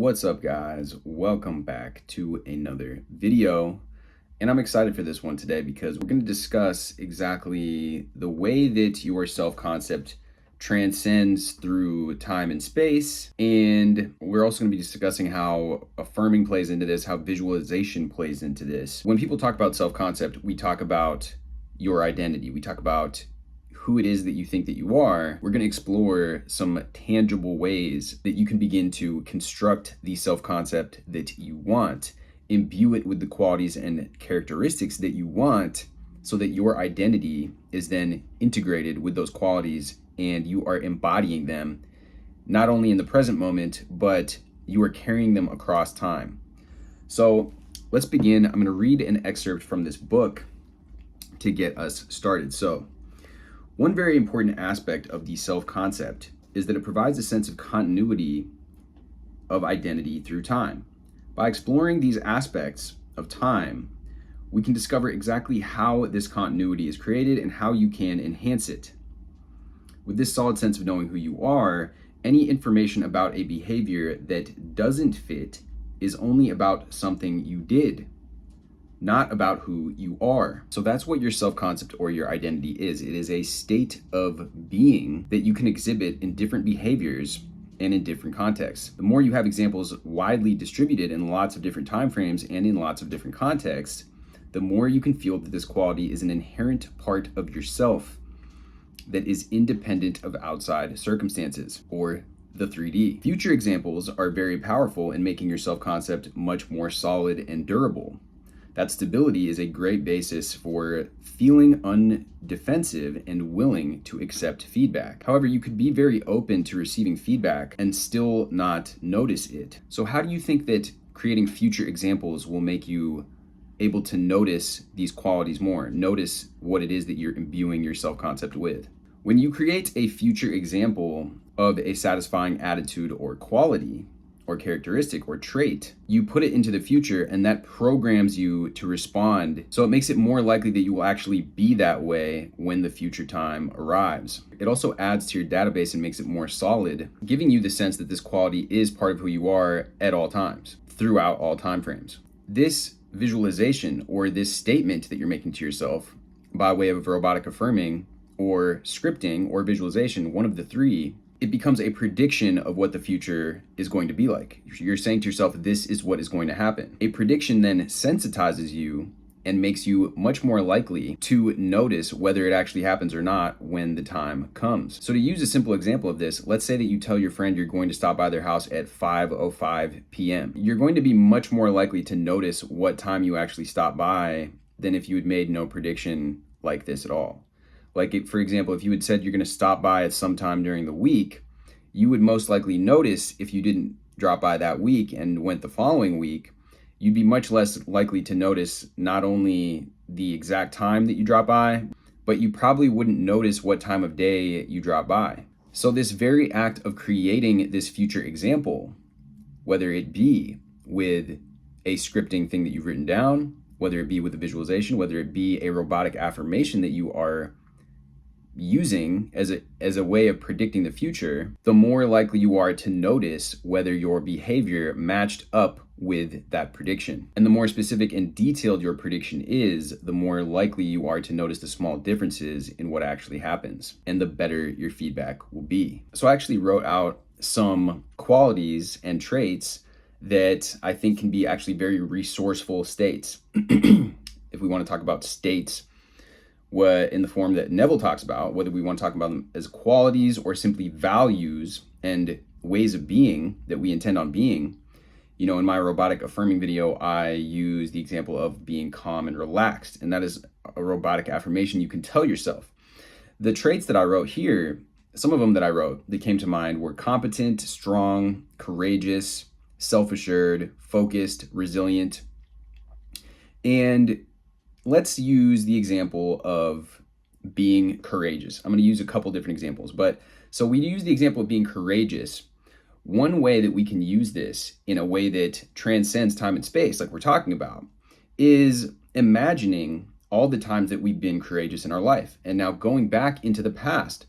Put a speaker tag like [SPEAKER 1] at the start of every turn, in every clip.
[SPEAKER 1] What's up, guys? Welcome back to another video. And I'm excited for this one today because we're going to discuss exactly the way that your self-concept transcends through time and space. And we're also going to be discussing how affirming plays into this, how visualization plays into this. When people talk about self-concept, we talk about your identity. We talk about who it is that you think that you are. We're going to explore some tangible ways that you can begin to construct the self-concept that you want, imbue it with the qualities and characteristics that you want, so that your identity is then integrated with those qualities and you are embodying them, not only in the present moment, but you are carrying them across time. So let's begin. I'm going to read an excerpt from this book to get us started. So, one very important aspect of the self-concept is that it provides a sense of continuity of identity through time. By exploring these aspects of time, we can discover exactly how this continuity is created and how you can enhance it. With this solid sense of knowing who you are, any information about a behavior that doesn't fit is only about something you did, not about who you are. So that's what your self-concept or your identity is. It is a state of being that you can exhibit in different behaviors and in different contexts. The more you have examples widely distributed in lots of different time frames and in lots of different contexts, the more you can feel that this quality is an inherent part of yourself that is independent of outside circumstances, or the 3D. Future examples are very powerful in making your self-concept much more solid and durable. That stability is a great basis for feeling undefensive and willing to accept feedback. However, you could be very open to receiving feedback and still not notice it. So how do you think that creating future examples will make you able to notice these qualities more? Notice what it is that you're imbuing your self-concept with. When you create a future example of a satisfying attitude or quality, or characteristic or trait, you put it into the future and that programs you to respond. So it makes it more likely that you will actually be that way when the future time arrives. It also adds to your database and makes it more solid, giving you the sense that this quality is part of who you are at all times, throughout all time frames. This visualization or this statement that you're making to yourself by way of robotic affirming or scripting or visualization, one of the three, it becomes a prediction of what the future is going to be like. You're saying to yourself, this is what is going to happen. A prediction then sensitizes you and makes you much more likely to notice whether it actually happens or not when the time comes. So to use a simple example of this, let's say that you tell your friend you're going to stop by their house at 5:05 p.m. You're going to be much more likely to notice what time you actually stop by than if you had made no prediction like this at all. Like, for example, if you had said you're going to stop by at some time during the week, you would most likely notice if you didn't drop by that week and went the following week, you'd be much less likely to notice not only the exact time that you drop by, but you probably wouldn't notice what time of day you drop by. So this very act of creating this future example, whether it be with a scripting thing that you've written down, whether it be with a visualization, whether it be a robotic affirmation that you are using as a way of predicting the future, the more likely you are to notice whether your behavior matched up with that prediction. And the more specific and detailed your prediction is, the more likely you are to notice the small differences in what actually happens, and the better your feedback will be. So I actually wrote out some qualities and traits that I think can be actually very resourceful states. If we want to talk about states, what in the form that Neville talks about, whether we want to talk about them as qualities or simply values and ways of being that we intend on being. You know, in my robotic affirming video, I use the example of being calm and relaxed, and that is a robotic affirmation you can tell yourself. The traits that I wrote here, some of them that I wrote that came to mind were competent, strong, courageous, self-assured, focused, resilient. And let's use the example of being courageous. I'm going to use a couple different examples, but so we use the example of being courageous. One way that we can use this in a way that transcends time and space, like we're talking about, is imagining all the times that we've been courageous in our life. And now going back into the past,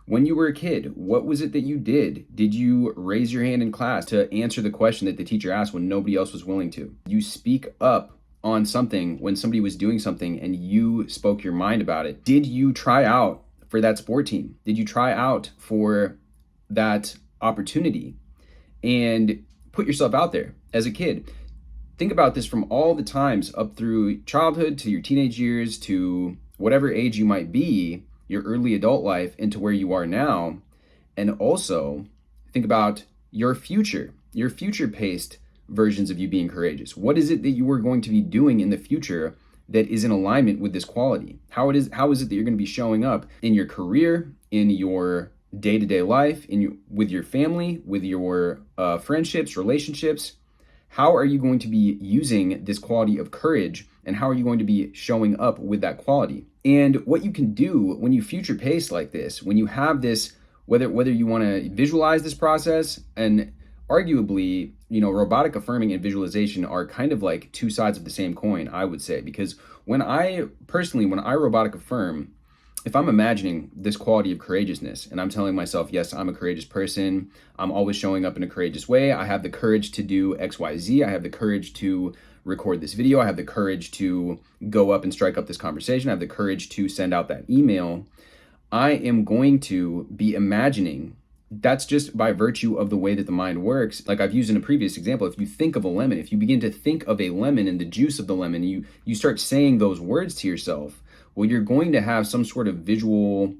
[SPEAKER 1] When you were a kid, what was it that you did? Did you raise your hand in class to answer the question that the teacher asked when nobody else was willing to? You speak up on something when somebody was doing something and you spoke your mind about it. Did you try out for that sport team? Did you try out for that opportunity and put yourself out there as a kid? Think about this from all the times up through childhood to your teenage years to whatever age you might be, your early adult life into where you are now. And also think about your future paced versions of you being courageous. What is it that you are going to be doing in the future that is in alignment with this quality? How is it that you're going to be showing up in your career, in your day-to-day life, with your family, with your friendships, relationships? How are you going to be using this quality of courage, and how are you going to be showing up with that quality? And what you can do when you future pace like this, when you have this, whether you want to visualize this process, and arguably, robotic affirming and visualization are kind of like two sides of the same coin, I would say, because when I robotic affirm, if I'm imagining this quality of courageousness and I'm telling myself, yes, I'm a courageous person, I'm always showing up in a courageous way, I have the courage to do XYZ, I have the courage to record this video, I have the courage to go up and strike up this conversation, I have the courage to send out that email, I am going to be imagining. That's just by virtue of the way that the mind works. Like I've used in a previous example, if you think of a lemon, if you begin to think of a lemon and the juice of the lemon, you start saying those words to yourself, well, you're going to have some sort of visual,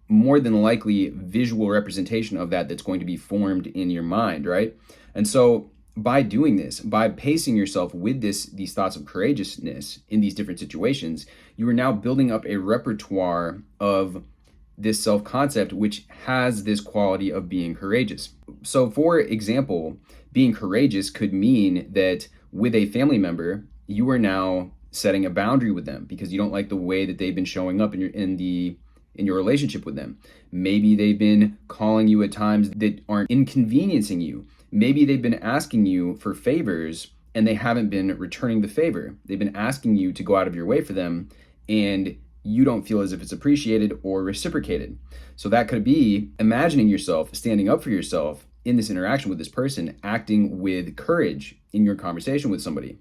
[SPEAKER 1] more than likely visual representation of that's going to be formed in your mind, right? And so by doing this, by pacing yourself with these thoughts of courageousness in these different situations, you are now building up a repertoire of this self-concept which has this quality of being courageous. So for example, being courageous could mean that with a family member, you are now setting a boundary with them because you don't like the way that they've been showing up in your relationship with them. Maybe they've been calling you at times that aren't inconveniencing you. Maybe they've been asking you for favors and they haven't been returning the favor. They've been asking you to go out of your way for them and you don't feel as if it's appreciated or reciprocated. So that could be imagining yourself standing up for yourself in this interaction with this person, acting with courage in your conversation with somebody.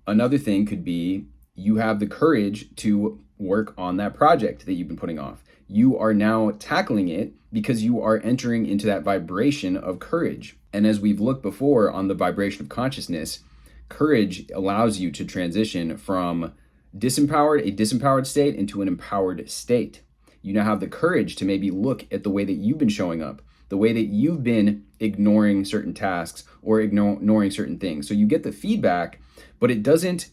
[SPEAKER 1] Another thing could be you have the courage to work on that project that you've been putting off. You are now tackling it because you are entering into that vibration of courage. And as we've looked before on the vibration of consciousness, courage allows you to transition from a disempowered state into an empowered state. You now have the courage to maybe look at the way that you've been showing up, the way that you've been ignoring certain tasks or ignoring certain things. So you get the feedback, but it doesn't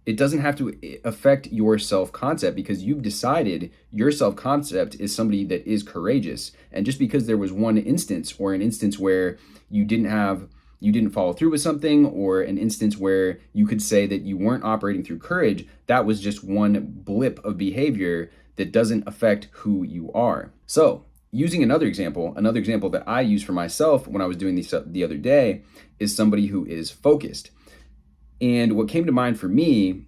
[SPEAKER 1] have to affect your self-concept because you've decided your self-concept is somebody that is courageous. And just because there was one instance or an instance where you didn't follow through with something, or an instance where you could say that you weren't operating through courage, that was just one blip of behavior that doesn't affect who you are. So using another example that I used for myself when I was doing this the other day is somebody who is focused. And what came to mind for me,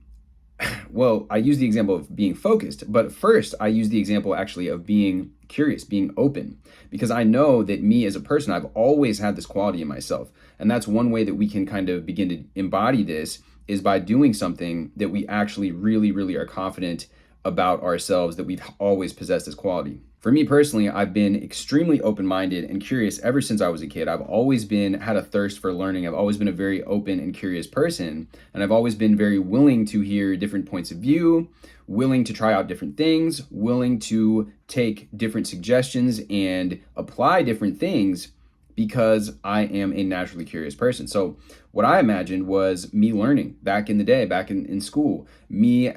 [SPEAKER 1] well, I used the example of being focused, but first I used the example actually of being curious, being open, because I know that me as a person, I've always had this quality in myself. And that's one way that we can kind of begin to embody this is by doing something that we actually really, really are confident about ourselves, that we've always possessed this quality. For me personally, I've been extremely open-minded and curious ever since I was a kid. I've always had a thirst for learning. I've always been a very open and curious person, and I've always been very willing to hear different points of view, willing to try out different things, willing to take different suggestions and apply different things because I am a naturally curious person. So what I imagined was me learning back in the day, back in school, me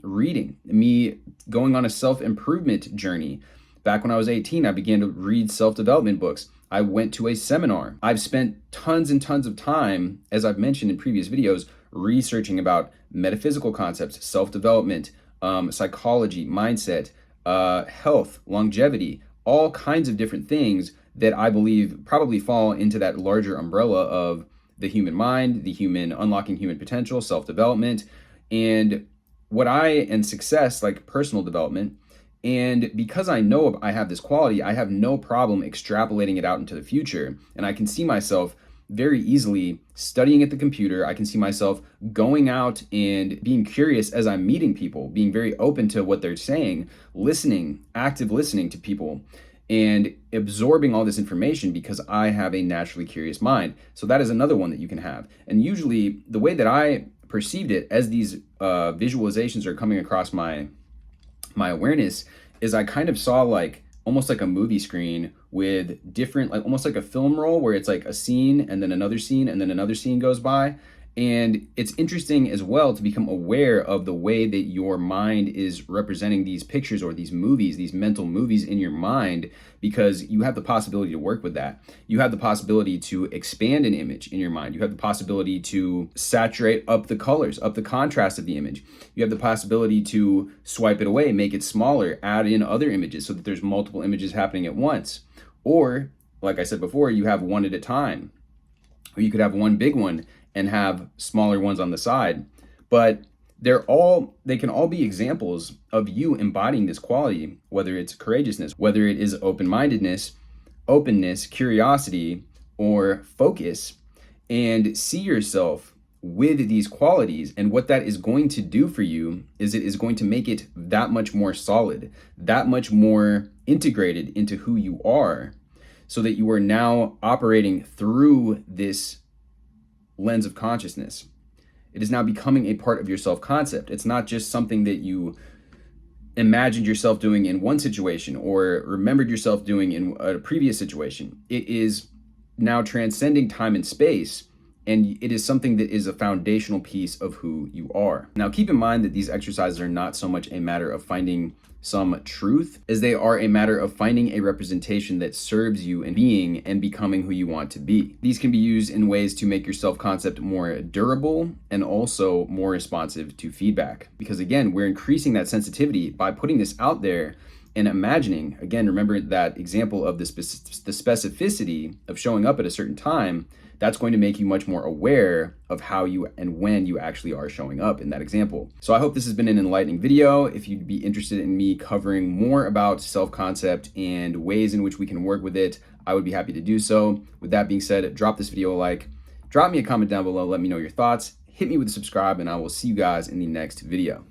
[SPEAKER 1] reading, me going on a self-improvement journey. Back when I was 18, I began to read self-development books. I went to a seminar. I've spent tons and tons of time, as I've mentioned in previous videos, researching about metaphysical concepts, self-development, psychology, mindset, health, longevity, all kinds of different things that I believe probably fall into that larger umbrella of the human mind, unlocking human potential, self-development, and success, like personal development. And because I know I have this quality, I have no problem extrapolating it out into the future. And I can see myself very easily studying at the computer. I can see myself going out and being curious as I'm meeting people, being very open to what they're saying, listening, active listening to people, and absorbing all this information because I have a naturally curious mind. So that is another one that you can have. And usually the way that I perceived it as these visualizations are coming across my awareness is I kind of saw like almost like a movie screen with different, like almost like a film roll where it's like a scene and then another scene and then another scene goes by. And it's interesting as well to become aware of the way that your mind is representing these pictures or these movies, these mental movies in your mind, because you have the possibility to work with that. You have the possibility to expand an image in your mind. You have the possibility to saturate up the colors, up the contrast of the image. You have the possibility to swipe it away, make it smaller, add in other images so that there's multiple images happening at once. Or, like I said before, you have one at a time. Or you could have one big one and have smaller ones on the side. But they can all be examples of you embodying this quality, whether it's courageousness, whether it is open-mindedness, openness, curiosity, or focus, and see yourself with these qualities. And what that is going to do for you is it is going to make it that much more solid, that much more integrated into who you are, so that you are now operating through this lens of consciousness. It is now becoming a part of your self-concept. It's not just something that you imagined yourself doing in one situation or remembered yourself doing in a previous situation. It is now transcending time and space, and it is something that is a foundational piece of who you are. Now, keep in mind that these exercises are not so much a matter of finding some truth as they are a matter of finding a representation that serves you in being and becoming who you want to be. These can be used in ways to make your self-concept more durable and also more responsive to feedback. Because again, we're increasing that sensitivity by putting this out there and imagining. Again, remember that example of the specificity of showing up at a certain time. That's going to make you much more aware of how you and when you actually are showing up in that example. So I hope this has been an enlightening video. If you'd be interested in me covering more about self-concept and ways in which we can work with it, I would be happy to do so. With that being said, drop this video a like, drop me a comment down below, let me know your thoughts, hit me with a subscribe, and I will see you guys in the next video.